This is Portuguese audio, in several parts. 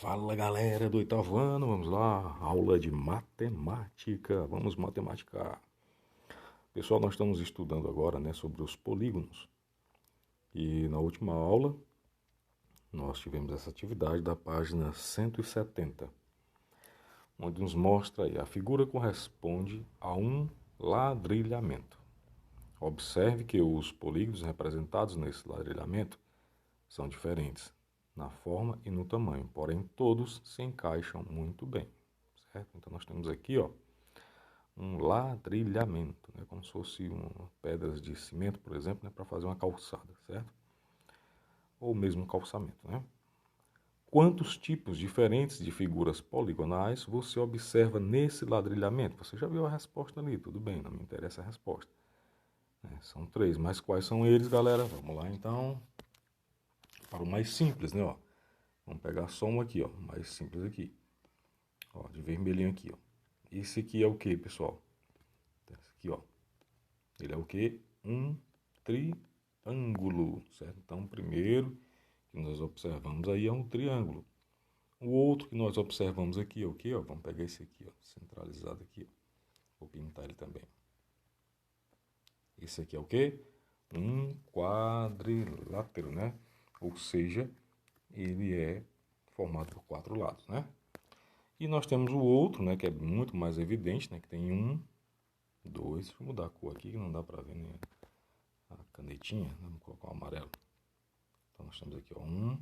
Fala galera do oitavo ano, vamos lá, aula de matemática, vamos matemática. Pessoal, nós estamos estudando agora, sobre os polígonos. E na última aula nós tivemos essa atividade da página 170, onde nos mostra aí a figura corresponde a um ladrilhamento. Observe que os polígonos representados nesse ladrilhamento são diferentes na forma e no tamanho, porém todos se encaixam muito bem, certo? Então nós temos aqui, um ladrilhamento, como se fosse pedras de cimento, por exemplo, para fazer uma calçada, certo? Ou mesmo um calçamento, Quantos tipos diferentes de figuras poligonais você observa nesse ladrilhamento? Você já viu a resposta ali, tudo bem, não me interessa a resposta. São 3, mas quais são eles, galera? Vamos lá então. Para o mais simples, Vamos pegar só um aqui, mais simples aqui. De vermelhinho aqui, Esse aqui é o que, pessoal? Esse aqui, Ele é o que? Um triângulo, certo? Então, o primeiro que nós observamos aí é um triângulo. O outro que nós observamos aqui é o que? Vamos pegar esse aqui, centralizado aqui. Vou pintar ele também. Esse aqui é o que? Um quadrilátero, Ou seja, ele é formado por 4 lados, E nós temos o outro, que é muito mais evidente, que tem 1, 2, deixa eu mudar a cor aqui, que não dá para ver nem a canetinha, vamos colocar o amarelo. Então nós temos aqui, 1,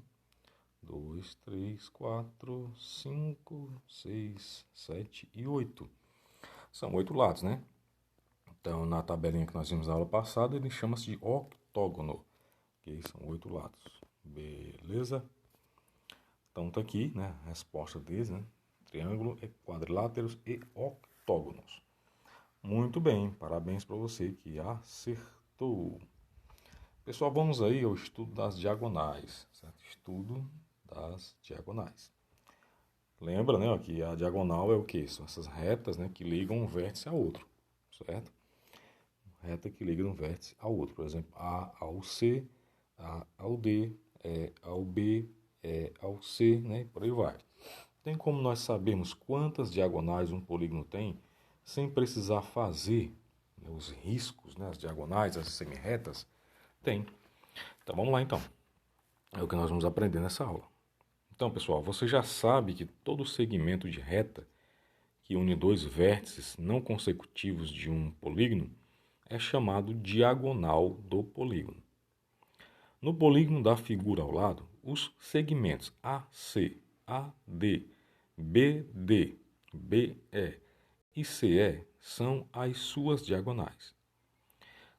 2, 3, 4, 5, 6, 7 e 8. São 8 lados, Então na tabelinha que nós vimos na aula passada, ele chama-se de octógono, que são 8 lados. Beleza? Então tá aqui, a resposta deles, Triângulo, quadriláteros e octógonos. Muito bem, parabéns para você que acertou. Pessoal, vamos aí ao estudo das diagonais, certo? Estudo das diagonais. Lembra, que a diagonal é o quê? São essas retas, que ligam um vértice a outro, certo? Reta que liga um vértice ao outro. Por exemplo, A ao C, A ao D, E ao B, E ao C, por aí vai. Tem como nós sabermos quantas diagonais um polígono tem sem precisar fazer os riscos, as diagonais, as semirretas? Tem. Então vamos lá então. É o que nós vamos aprender nessa aula. Então, pessoal, você já sabe que todo segmento de reta que une dois vértices não consecutivos de um polígono é chamado diagonal do polígono. No polígono da figura ao lado, os segmentos AC, AD, BD, BE e CE são as suas diagonais.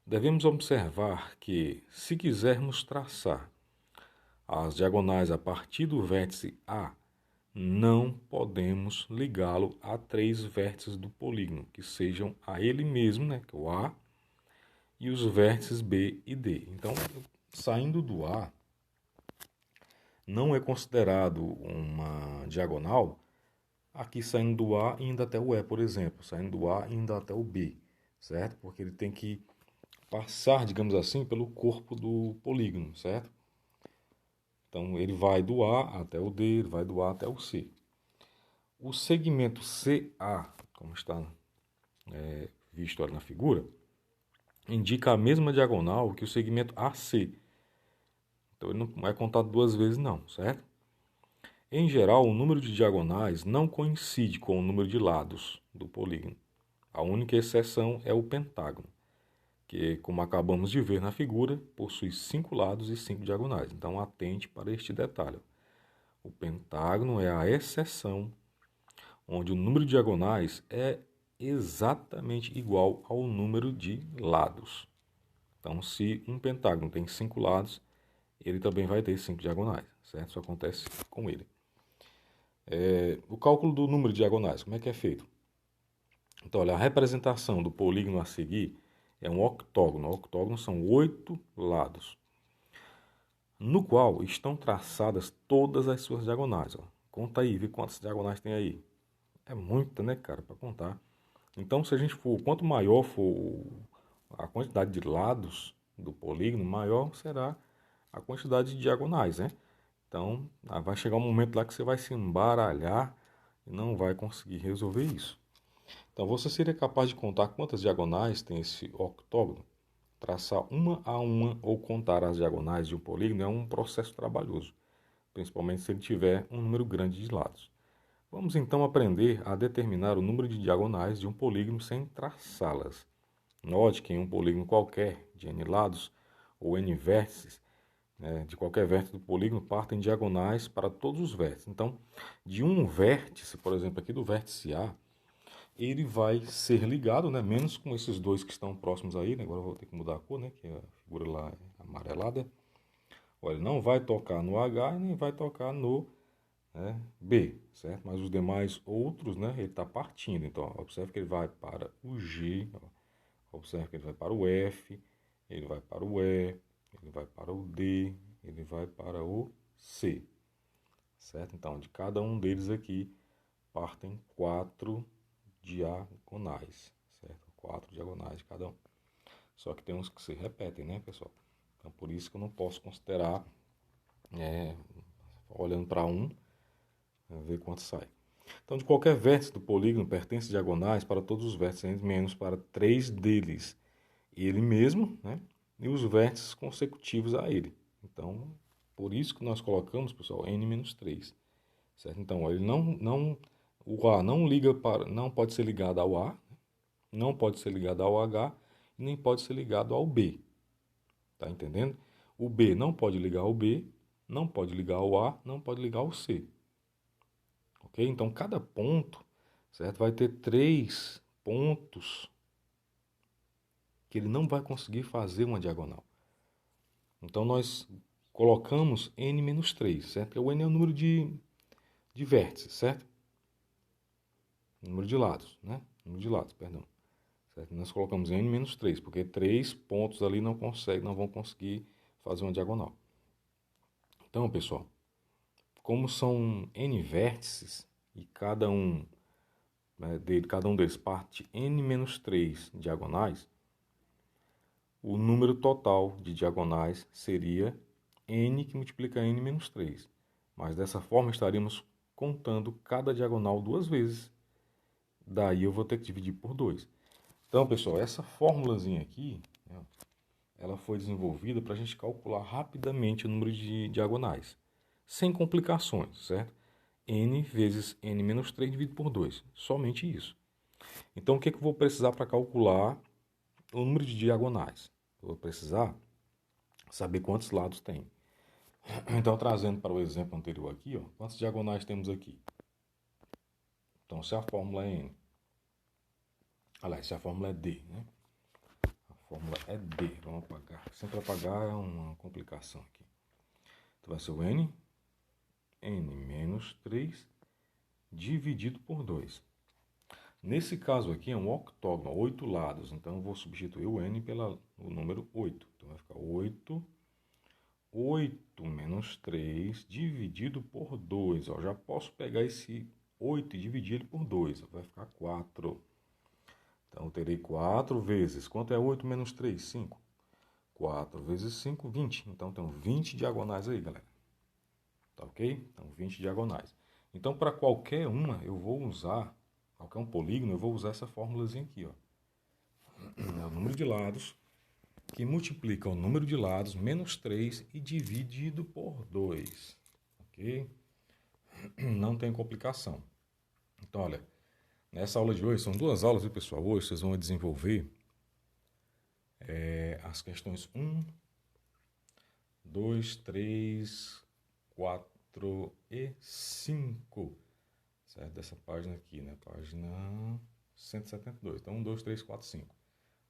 Devemos observar que, se quisermos traçar as diagonais a partir do vértice A, não podemos ligá-lo a 3 vértices do polígono, que sejam a ele mesmo, que é o A, e os vértices B e D. Então, saindo do A, não é considerado uma diagonal aqui saindo do A e indo até o E, por exemplo, saindo do A e indo até o B, certo? Porque ele tem que passar, digamos assim, pelo corpo do polígono, certo? Então, ele vai do A até o D, ele vai do A até o C. O segmento CA, como está visto ali na figura, indica a mesma diagonal que o segmento AC. Então, ele não é contado 2 vezes não, certo? Em geral, o número de diagonais não coincide com o número de lados do polígono. A única exceção é o pentágono, que, como acabamos de ver na figura, possui 5 lados e 5 diagonais. Então, atente para este detalhe. O pentágono é a exceção, onde o número de diagonais é exatamente igual ao número de lados. Então, se um pentágono tem 5 lados, ele também vai ter 5 diagonais, certo? Isso acontece com ele. O cálculo do número de diagonais, como é que é feito? Então, olha, a representação do polígono a seguir é um octógono. O octógono são 8 lados, no qual estão traçadas todas as suas diagonais. Conta aí, vê quantas diagonais tem aí. É muita, cara, para contar. Então, se a gente for, quanto maior for a quantidade de lados do polígono, maior será a quantidade de diagonais, Então, vai chegar um momento lá que você vai se embaralhar e não vai conseguir resolver isso. Então, você seria capaz de contar quantas diagonais tem esse octógono? Traçar uma a uma ou contar as diagonais de um polígono é um processo trabalhoso, principalmente se ele tiver um número grande de lados. Vamos então aprender a determinar o número de diagonais de um polígono sem traçá-las. Note que em um polígono qualquer, de n lados ou n vértices, de qualquer vértice do polígono, partem diagonais para todos os vértices. Então, de um vértice, por exemplo, aqui do vértice A, ele vai ser ligado, né, menos com esses dois que estão próximos aí, né, agora eu vou ter que mudar a cor, né, que a figura lá é amarelada. Olha, ele não vai tocar no H e nem vai tocar no B, certo? Mas os demais outros, né, ele está partindo. Então, ó, observe que ele vai para o G, ó, observe que ele vai para o F, ele vai para o E, ele vai para o D, ele vai para o C, certo? Então, de cada um deles aqui partem 4 diagonais, certo? 4 diagonais de cada um. Só que tem uns que se repetem, né, pessoal? Então, por isso que eu não posso considerar, olhando para um, ver quanto sai. Então, de qualquer vértice do polígono pertence diagonais para todos os vértices, menos para 3 deles. Ele mesmo, né? E os vértices consecutivos a ele. Então, por isso que nós colocamos, pessoal, n-3. Certo? Então, ele o A não pode ser ligado ao A, não pode ser ligado ao H, e nem pode ser ligado ao B. Tá entendendo? O B não pode ligar ao B, não pode ligar ao A, não pode ligar ao C. Ok? Então, cada ponto, certo, vai ter 3 pontos que ele não vai conseguir fazer uma diagonal. Então, nós colocamos n-3, certo? O n é o número de vértices, certo? Número de lados, né? Número de lados, perdão. Certo? Nós colocamos n-3, porque 3 pontos ali não vão conseguir fazer uma diagonal. Então, pessoal, como são n vértices e cada um deles parte n-3 diagonais, o número total de diagonais seria n que multiplica n-3. Mas dessa forma estaríamos contando cada diagonal 2 vezes. Daí eu vou ter que dividir por 2. Então, pessoal, essa formulazinha aqui, ela foi desenvolvida para a gente calcular rapidamente o número de diagonais, sem complicações, certo? N vezes n-3 dividido por 2, somente isso. Então, o que eu vou precisar para calcular o número de diagonais? Eu vou precisar saber quantos lados tem. Então, trazendo para o exemplo anterior aqui, ó, quantas diagonais temos aqui? Então, se a fórmula é n, aliás, se a fórmula é d, né? A fórmula é d, vamos apagar. Sempre apagar é uma complicação aqui. Então, vai ser o n menos 3 dividido por 2. Nesse caso aqui é um octógono, 8 lados. Então, eu vou substituir o n pelo número 8. Então, vai ficar 8 menos 3 dividido por 2. Ó, já posso pegar esse 8 e dividir ele por 2. Vai ficar 4. Então, eu terei 4 vezes. Quanto é 8 menos 3? 5. 4 vezes 5, 20. Então, tem 20 diagonais aí, galera. Tá ok? Então, 20 diagonais. Então, para qualquer uma, eu vou usar, qualquer um polígono, eu vou usar essa fórmulazinha aqui, ó. É o número de lados que multiplica o número de lados menos 3 e dividido por 2. Ok? Não tem complicação. Então, olha, nessa aula de hoje, são 2 aulas, viu, pessoal? Hoje vocês vão desenvolver as questões 1, 2, 3, 4 e 5. Certo? Dessa página aqui, né? Página 172. Então, 1, 2, 3, 4, 5.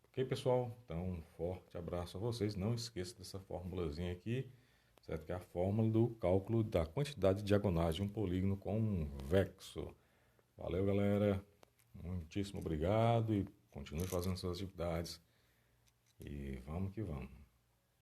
Ok, pessoal? Então, um forte abraço a vocês. Não esqueça dessa formulazinha aqui, certo? Que é a fórmula do cálculo da quantidade de diagonais de um polígono convexo. Valeu, galera. Muitíssimo obrigado e continue fazendo suas atividades. E vamos que vamos.